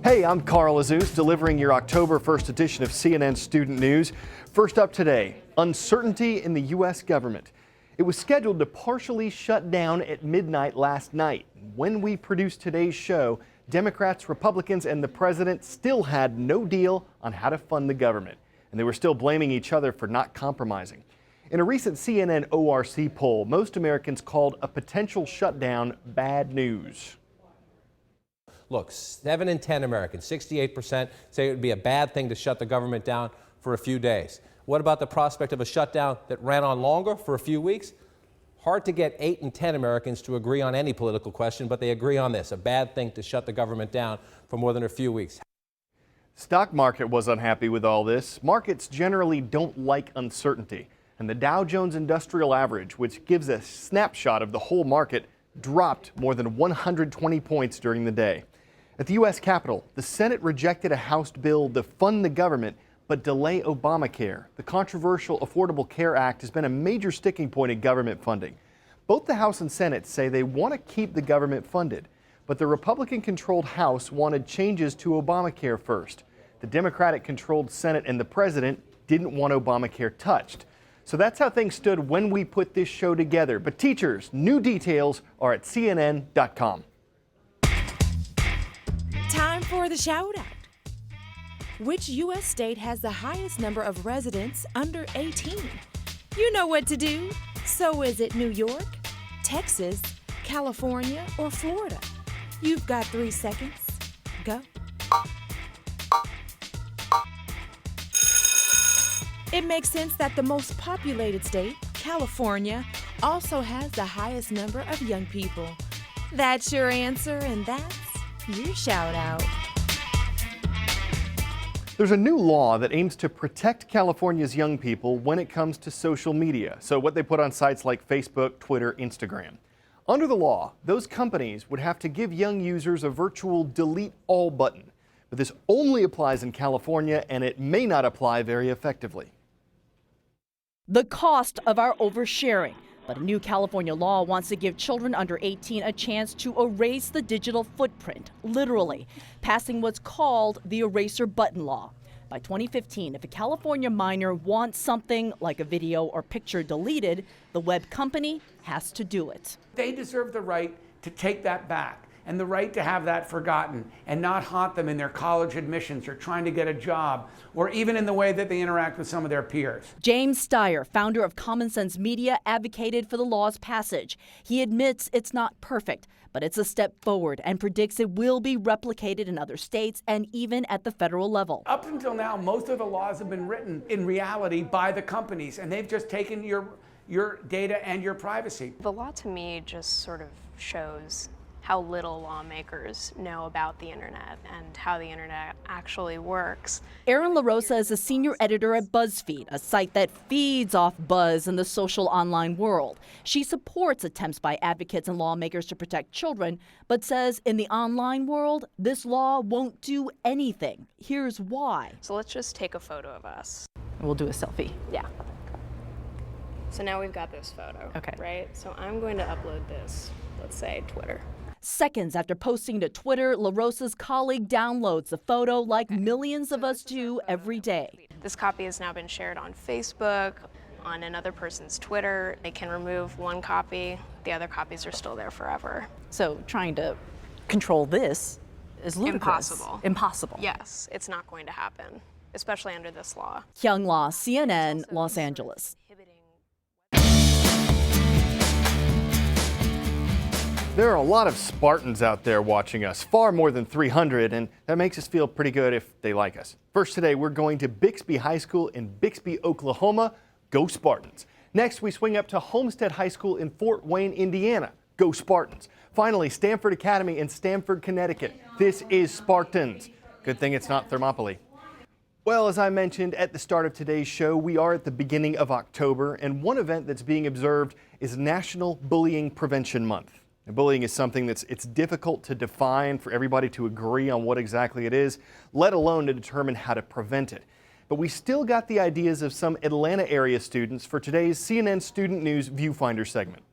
Hey, I'm Carl Azus, delivering your October 1st edition of CNN Student News. First up today, uncertainty in the U.S. government. It was scheduled to partially shut down at midnight last night. When we produced today's show, Democrats, Republicans, and the president still had no deal on how to fund the government, and they were still blaming each other for not compromising. In a recent CNN ORC poll, most Americans called a potential shutdown bad news. Look, 7 in 10 Americans, 68%, say it would be a bad thing to shut the government down for a few days. What about the prospect of a shutdown that ran on longer, for a few weeks? Hard to get 8 in 10 Americans to agree on any political question, but they agree on this, a bad thing to shut the government down for more than a few weeks. Stock market was unhappy with all this. Markets generally don't like uncertainty, and the Dow Jones Industrial Average, which gives a snapshot of the whole market, dropped more than 120 points during the day. At the U.S. Capitol, the Senate rejected a House bill to fund the government but delay Obamacare. The controversial Affordable Care Act has been a major sticking point in government funding. Both the House and Senate say they want to keep the government funded, but the Republican-controlled House wanted changes to Obamacare first. The Democratic-controlled Senate and the president didn't want Obamacare touched. So that's how things stood when we put this show together. But teachers, new details are at CNN.com. Time for the shout out. Which U.S. state has the highest number of residents under 18? You know what to do. So is it New York, Texas, California, or Florida? You've got 3 seconds. Go. It makes sense that the most populated state, California, also has the highest number of young people. That's your answer, and that's your shout out. There's a new law that aims to protect California's young people when it comes to social media. So what they put on sites like Facebook, Twitter, Instagram. Under the law, those companies would have to give young users a virtual delete all button. But this only applies in California, and it may not apply very effectively. The cost of our oversharing. But a new California law wants to give children under 18 a chance to erase the digital footprint, literally, passing what's called the eraser button law. By 2015, if a California minor wants something like a video or picture deleted, the web company has to do it. They deserve the right to take that back and the right to have that forgotten and not haunt them in their college admissions or trying to get a job or even in the way that they interact with some of their peers. James Steyer, founder of Common Sense Media, advocated for the law's passage. He admits it's not perfect, but it's a step forward and predicts it will be replicated in other states and even at the federal level. Up until now, most of the laws have been written in reality by the companies, and they've just taken your data and your privacy. The law to me just sort of shows how little lawmakers know about the internet and how the internet actually works. Erin LaRosa is a senior editor at BuzzFeed, a site that feeds off buzz in the social online world. She supports attempts by advocates and lawmakers to protect children, but says in the online world, this law won't do anything. Here's why. So let's just take a photo of us. We'll do a selfie. Yeah. So now we've got this photo, okay, right? So I'm going to upload this, let's say Twitter. Seconds after posting to Twitter, LaRosa's colleague downloads the photo like millions of us do every day. This copy has now been shared on Facebook, on another person's Twitter. They can remove one copy, the other copies are still there forever. So trying to control this is ludicrous. Impossible. Impossible. Yes, it's not going to happen, especially under this law. Hyung La, CNN, Los Angeles. There are a lot of Spartans out there watching us, far more than 300, and that makes us feel pretty good if they like us. First today, we're going to Bixby High School in Bixby, Oklahoma. Go Spartans. Next, we swing up to Homestead High School in Fort Wayne, Indiana. Go Spartans. Finally, Stanford Academy in Stamford, Connecticut. This is Spartans. Good thing it's not Thermopylae. Well, as I mentioned at the start of today's show, we are at the beginning of October, and one event that's being observed is National Bullying Prevention Month. And bullying is something it's difficult to define, for everybody to agree on what exactly it is, let alone to determine how to prevent it. But we still got the ideas of some Atlanta area students for today's CNN Student News Viewfinder segment.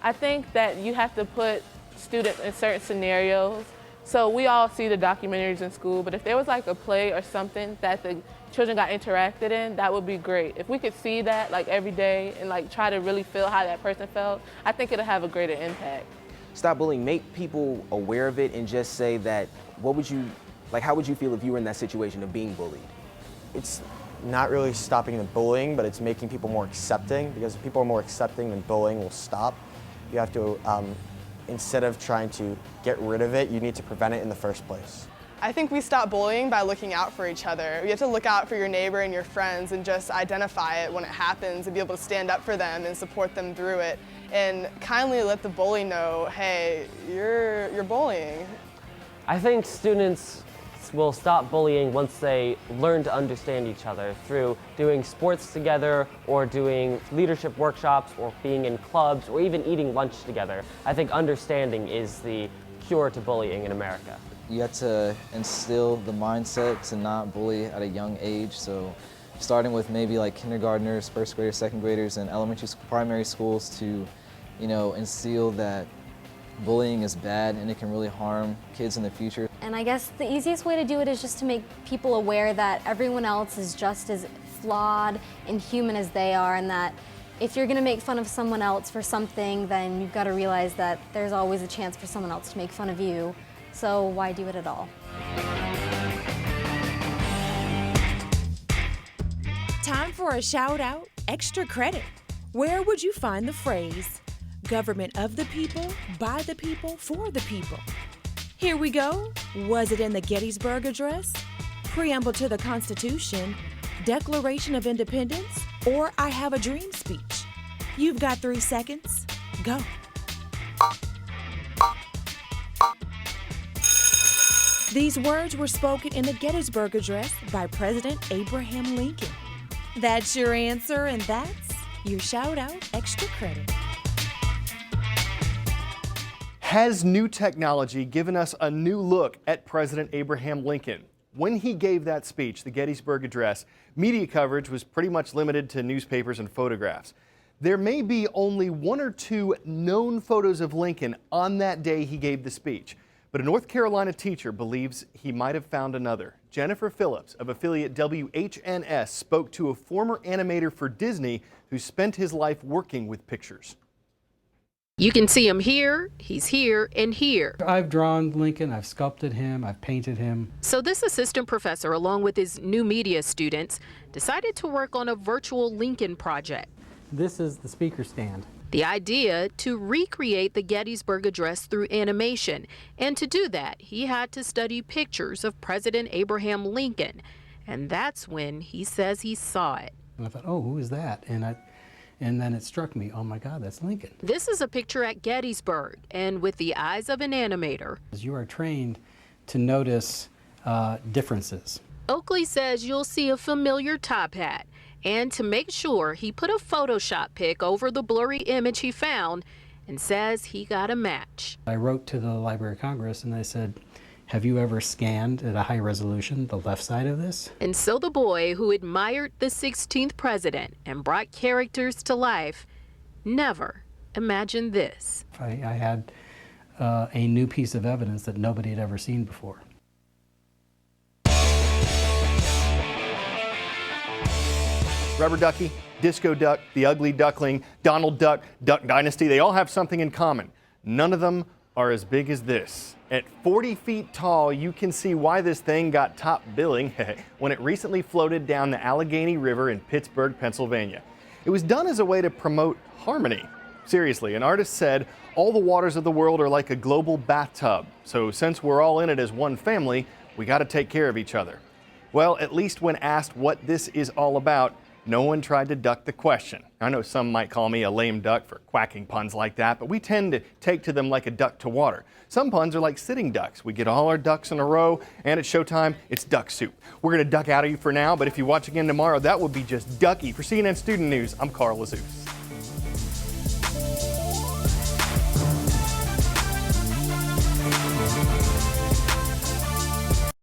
I think that you have to put students in certain scenarios. So we all see the documentaries in school, but if there was like a play or something that the children got interacted in, that would be great. If we could see that like every day and like try to really feel how that person felt, I think it'll have a greater impact. Stop bullying, make people aware of it and just say that, how would you feel if you were in that situation of being bullied? It's not really stopping the bullying, but it's making people more accepting, because if people are more accepting, then bullying will stop. You have to, instead of trying to get rid of it, you need to prevent it in the first place. I think we stop bullying by looking out for each other. You have to look out for your neighbor and your friends and just identify it when it happens and be able to stand up for them and support them through it. And kindly let the bully know, hey, you're bullying. I think students will stop bullying once they learn to understand each other through doing sports together or doing leadership workshops or being in clubs or even eating lunch together. I think understanding is the cure to bullying in America. You have to instill the mindset to not bully at a young age, so starting with maybe like kindergartners, first graders, second graders, and elementary school, primary schools to, instill that bullying is bad and it can really harm kids in the future. And I guess the easiest way to do it is just to make people aware that everyone else is just as flawed and human as they are, and that if you're going to make fun of someone else for something, then you've got to realize that there's always a chance for someone else to make fun of you. So why do it at all? Time for a shout out, extra credit. Where would you find the phrase, government of the people, by the people, for the people? Here we go. Was it in the Gettysburg Address, Preamble to the Constitution, Declaration of Independence, or I Have a Dream speech? You've got 3 seconds. Go. These words were spoken in the Gettysburg Address by President Abraham Lincoln. That's your answer, and that's your shout out extra credit. Has new technology given us a new look at President Abraham Lincoln? When he gave that speech, the Gettysburg Address, media coverage was pretty much limited to newspapers and photographs. There may be only 1 or 2 known photos of Lincoln on that day he gave the speech, but a North Carolina teacher believes he might have found another. Jennifer Phillips of affiliate WHNS spoke to a former animator for Disney who spent his life working with pictures. You can see him here, he's here, and here. I've drawn Lincoln, I've sculpted him, I've painted him. So this assistant professor, along with his new media students, decided to work on a virtual Lincoln project. This is the speaker stand. The idea to recreate the Gettysburg Address through animation. And to do that, he had to study pictures of President Abraham Lincoln. And that's when he says he saw it. And I thought, oh, who is that? And then it struck me, oh my God, that's Lincoln. This is a picture at Gettysburg, and with the eyes of an animator. You are trained to notice differences. Oakley says you'll see a familiar top hat. And to make sure, he put a Photoshop pic over the blurry image he found and says he got a match. I wrote to the Library of Congress and I said, have you ever scanned at a high resolution the left side of this? And so the boy who admired the 16th president and brought characters to life never imagined this. I had a new piece of evidence that nobody had ever seen before. Rubber Ducky, Disco Duck, The Ugly Duckling, Donald Duck, Duck Dynasty, they all have something in common. None of them are as big as this. At 40 feet tall, you can see why this thing got top billing when it recently floated down the Allegheny River in Pittsburgh, Pennsylvania. It was done as a way to promote harmony. Seriously, an artist said, all the waters of the world are like a global bathtub. So since we're all in it as one family, we got to take care of each other. Well, at least when asked what this is all about, no one tried to duck the question. I know some might call me a lame duck for quacking puns like that, but we tend to take to them like a duck to water. Some puns are like sitting ducks. We get all our ducks in a row, and at showtime, it's duck soup. We're going to duck out of you for now, but if you watch again tomorrow, that will be just ducky. For CNN Student News, I'm Carl Lazouz.